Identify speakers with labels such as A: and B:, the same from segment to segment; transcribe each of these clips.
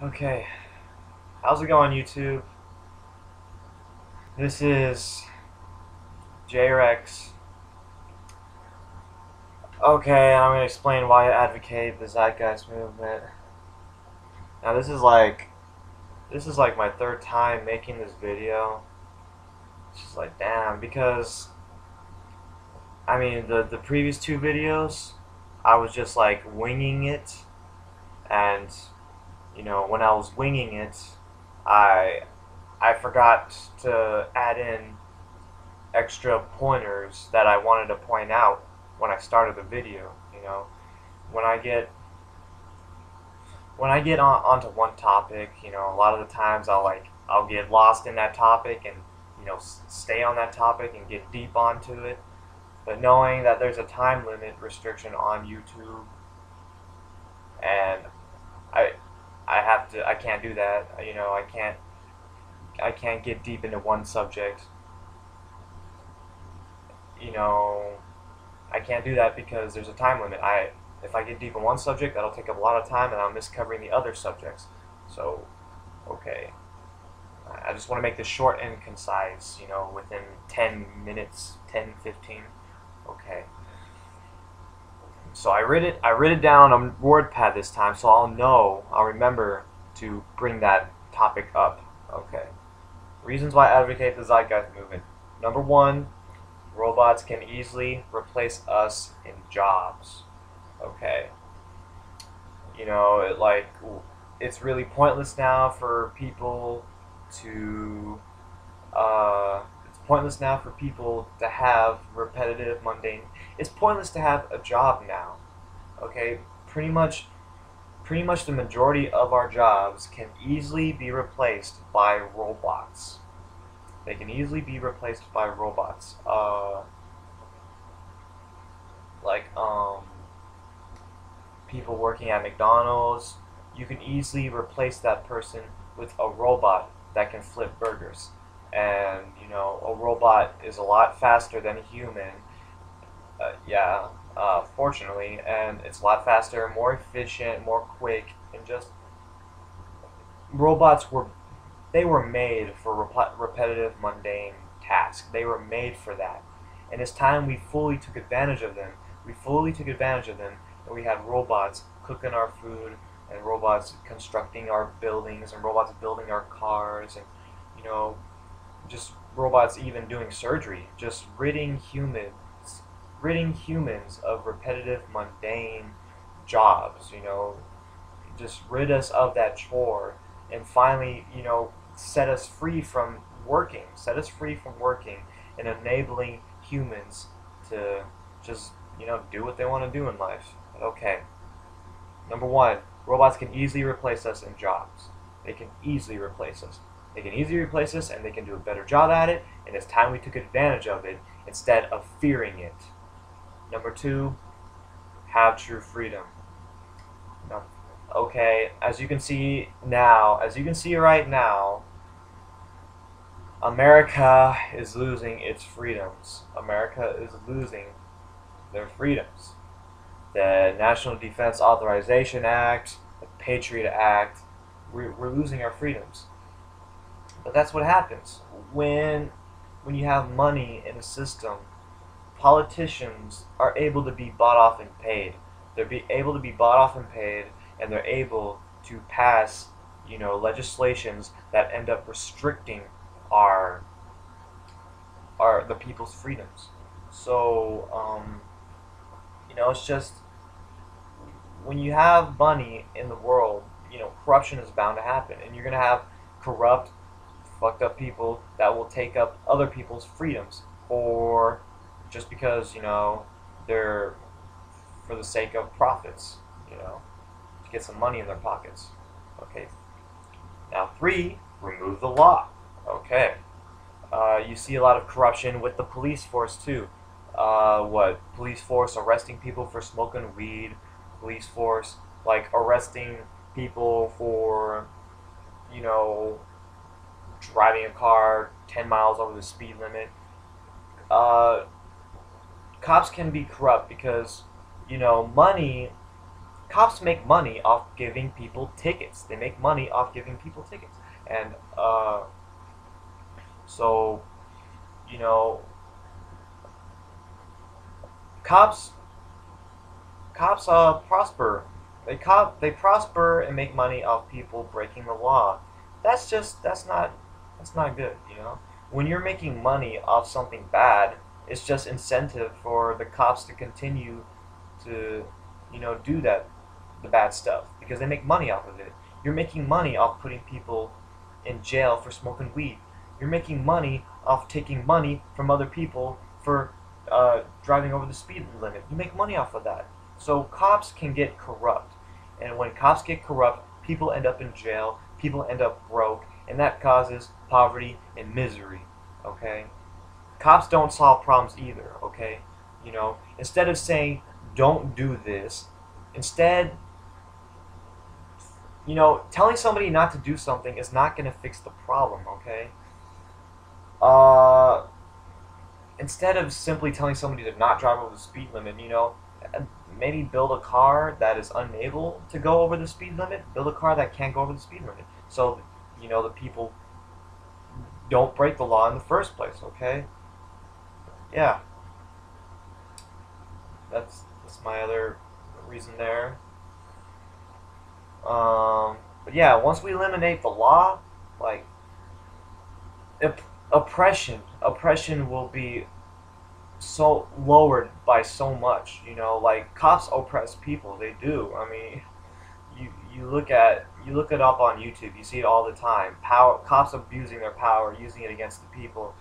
A: Okay, how's it going, YouTube? This is JRX. Okay, I'm gonna explain why I advocate the Zeitgeist movement. Now, this is like my third time making this video. It's just like, damn, because I mean, the previous two videos, I was just like winging it, and when I was winging it, I I forgot to add in extra pointers that I wanted to point out when I started the video. When I get onto one topic, a lot of the times I'll get lost in that topic and stay on that topic and get deep onto it. But knowing that there's a time limit restriction on YouTube, and I I can't do that. I can't get deep into one subject. You know, I can't do that because there's a time limit. If I get deep in one subject, that'll take up a lot of time, and I'll miss covering the other subjects. So, okay, I just want to make this short and concise. Within 10 minutes, 10, 15. Okay. So I read it down on WordPad this time, so I'll remember to bring that topic up. Okay. Reasons why I advocate the Zeitgeist movement. Number one, robots can easily replace us in jobs. Okay. It's really pointless now for people to it's pointless now for people to have repetitive, mundane. It's pointless to have a job now. Okay, pretty much the majority of our jobs can easily be replaced by robots. They can easily be replaced by robots. Like people working at McDonald's, you can easily replace that person with a robot that can flip burgers. And a robot is a lot faster than a human. Yeah, fortunately, and it's a lot faster, more efficient, more quick, and just robots were made for repetitive, mundane tasks. They were made for that, and it's time we fully took advantage of them. We fully took advantage of them, and we had robots cooking our food, and robots constructing our buildings, and robots building our cars, and just robots even doing surgery, just ridding humans of repetitive, mundane jobs. Just rid us of that chore, and finally, set us free from working, and enabling humans to just do what they want to do in life. Okay. Number one, robots can easily replace us in jobs. They can easily replace us. They can easily replace us, and they can do a better job at it, and it's time we took advantage of it instead of fearing it. Number two, have true freedom. Now, okay, as you can see right now, America is losing its freedoms. America is losing their freedoms. The National Defense Authorization Act, the Patriot Act, we're losing our freedoms. But that's what happens when you have money in a system. Politicians are able to be bought off and paid. Able to be bought off and paid, and they're able to pass, legislations that end up restricting our the people's freedoms. So, it's just when you have money in the world, corruption is bound to happen, and you're gonna have corrupt, fucked up people that will take up other people's freedoms, or just because they're for the sake of profits, to get some money in their pockets. Okay. Now, three, remove the law. Okay. You see a lot of corruption with the police force too. Police force arresting people for smoking weed. Police force arresting people for driving a car 10 miles over the speed limit. Cops can be corrupt because money Cops make money off giving people tickets. They make money off giving people tickets, and so you know, cops prosper. They prosper and make money off people breaking the law. That's not good. When you're making money off something bad, it's just incentive for the cops to continue to do the bad stuff because they make money off of it. You're making money off putting people in jail for smoking weed. You're making money off taking money from other people for driving over the speed limit. You make money off of that. So cops can get corrupt. And when cops get corrupt, people end up in jail, people end up broke, and that causes poverty and misery. Okay? Cops don't solve problems either, okay? Instead of saying, don't do this, instead, telling somebody not to do something is not going to fix the problem, okay? Instead of simply telling somebody to not drive over the speed limit, maybe build a car that is unable to go over the speed limit, build a car that can't go over the speed limit. So, the people don't break the law in the first place, okay? Yeah. That's my other reason there. But yeah, once we eliminate the law, like, oppression will be so lowered by so much. Like cops oppress people. They do. I mean, you look it up on YouTube. You see it all the time. Cops abusing their power, using it against the people.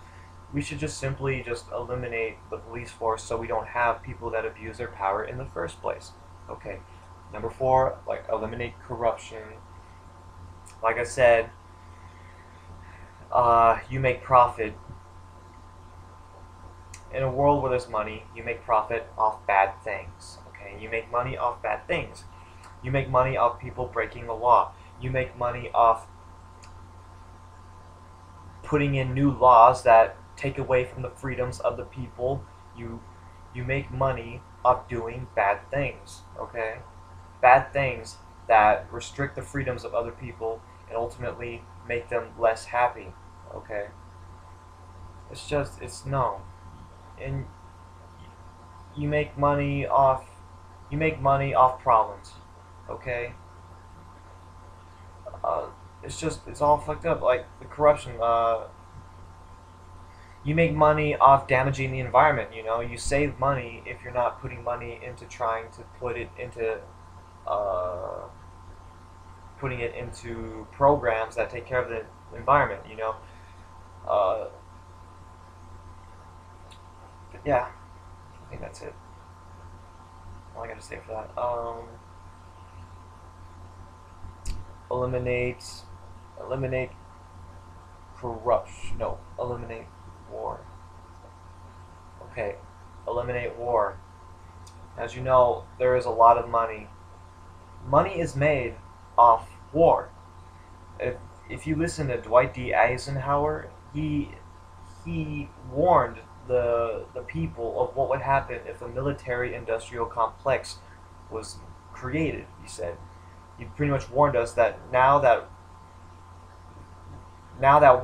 A: We should just simply eliminate the police force so we don't have people that abuse their power in the first place. Okay. Number 4, like, eliminate corruption. Like I said, you make profit. In a world where there's money, you make profit off bad things. Okay, you make money off bad things. You make money off people breaking the law. You make money off putting in new laws that take away from the freedoms of the people. You make money off doing bad things. Okay, bad things that restrict the freedoms of other people and ultimately make them less happy. Okay, it's no. And you make money off problems. Okay, it's all fucked up. Like the corruption. You make money off damaging the environment. You save money if you're not putting money into trying to putting it into programs that take care of the environment. Yeah, I think that's it. All I gotta say for that. Eliminate corruption. No, eliminate war. Okay, eliminate war. As you know, there is a lot of money. Money is made off war. If you listen to Dwight D. Eisenhower, he warned the people of what would happen if a military-industrial complex was created. He said he pretty much warned us that now that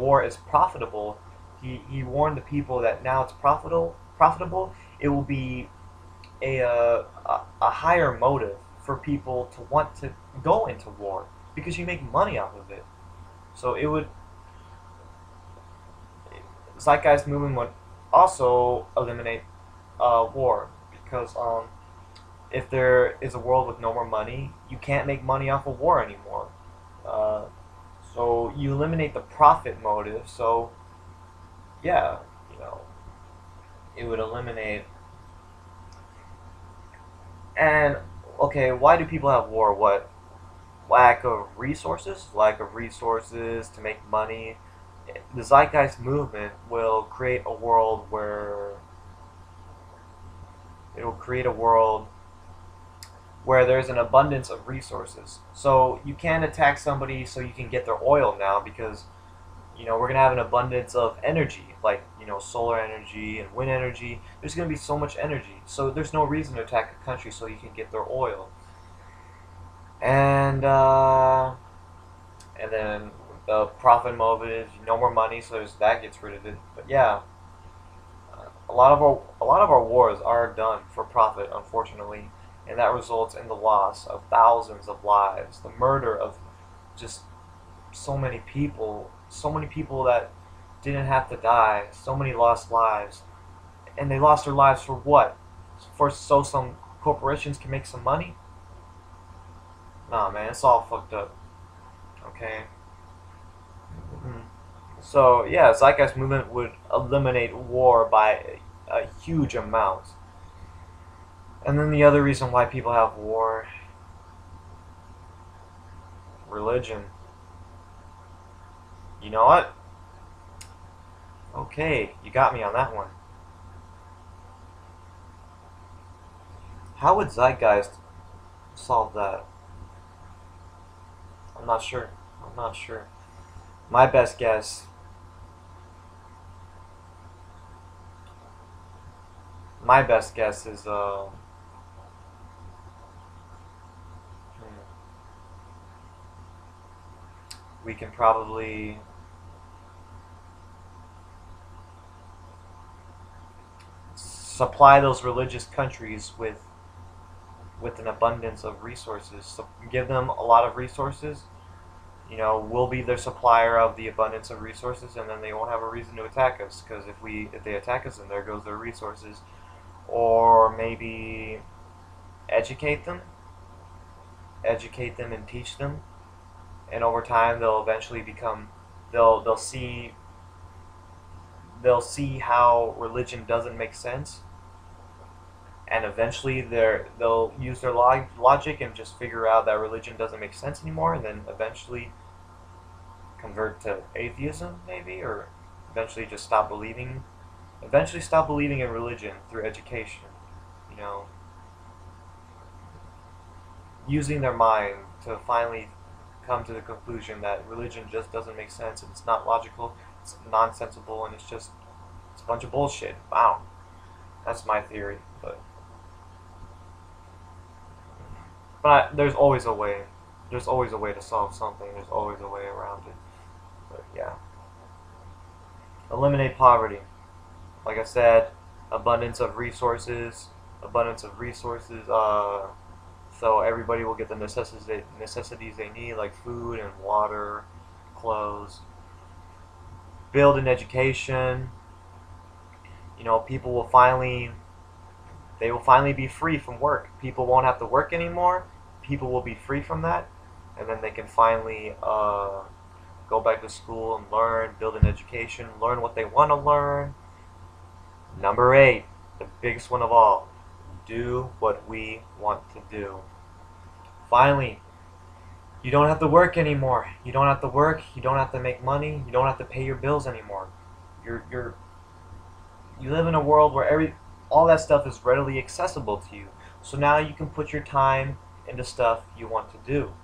A: war is profitable, he warned the people that now it's profitable, it will be a higher motive for people to want to go into war because you make money off of it. So Zeitgeist movement would also eliminate war because if there is a world with no more money, you can't make money off of war anymore. So you eliminate the profit motive. So yeah, it would eliminate. And okay, why do people have war? What? Lack of resources? Lack of resources to make money. The Zeitgeist movement will create a world where there's an abundance of resources. So you can't attack somebody so you can get their oil now because we're gonna have an abundance of energy, like solar energy and wind energy. There's gonna be so much energy, so there's no reason to attack a country so you can get their oil. And then the profit motive is no more money, so that gets rid of it. But yeah, a lot of our wars are done for profit, unfortunately, and that results in the loss of thousands of lives, the murder of just so many people that didn't have to die, so many lost lives, and they lost their lives for what? For so some corporations can make some money? Nah, man, it's all fucked up. Okay. Mhm. So yeah, Zeitgeist movement would eliminate war by a huge amount. And then the other reason why people have war, religion. You know what? Okay, you got me on that one. How would Zeitgeist solve that? I'm not sure. I'm not sure. My best guess. My best guess is we can probably supply those religious countries with an abundance of resources. So give them a lot of resources. We'll be their supplier of the abundance of resources, and then they won't have a reason to attack us. Because if they attack us, then there goes their resources. Or maybe educate them, and teach them, and over time they'll eventually become they'll see how religion doesn't make sense, and eventually they'll use their logic and just figure out that religion doesn't make sense anymore, and then eventually convert to atheism, maybe, or eventually stop believing in religion through education. You know, using their mind to finally come to the conclusion that religion just doesn't make sense, and it's not logical, it's nonsensical, and it's a bunch of bullshit. Wow, that's my theory. But there's always a way. There's always a way to solve something. There's always a way around it. But yeah, eliminate poverty. Like I said, abundance of resources. Abundance of resources. So everybody will get the necessities they need, like food and water, clothes. Build an education. People will finally be free from work. People won't have to work anymore. People will be free from that, and then they can finally go back to school and learn, build an education, learn what they want to learn. Number 8, the biggest one of all, do what we want to do. Finally, you don't have to work anymore. You don't have to work. You don't have to make money. You don't have to pay your bills anymore. You live in a world where all that stuff is readily accessible to you. So now you can put your time into stuff you want to do.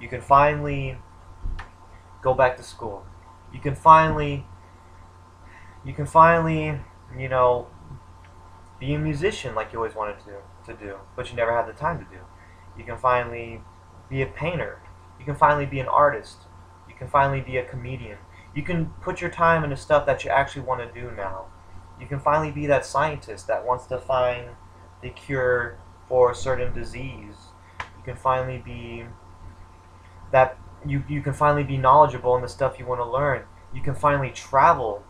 A: You can finally go back to school. You can finally, be a musician like you always wanted to do, but you never had the time to do. You can finally be a painter. You can finally be an artist. You can finally be a comedian. You can put your time into stuff that you actually want to do now. You can finally be that scientist that wants to find the cure for a certain disease. You can finally be that you can finally be knowledgeable in the stuff you want to learn. You can finally travel.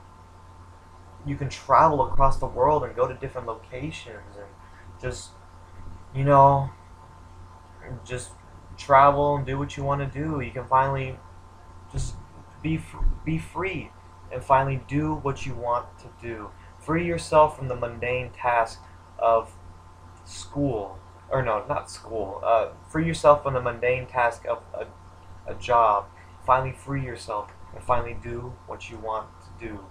A: You can travel across the world and go to different locations and just just travel and do what you want to do. You can finally just be free and finally do what you want to do. Free yourself from the mundane task of school, or no, not school. Free yourself from the mundane task of a job. Finally free yourself and finally do what you want to do.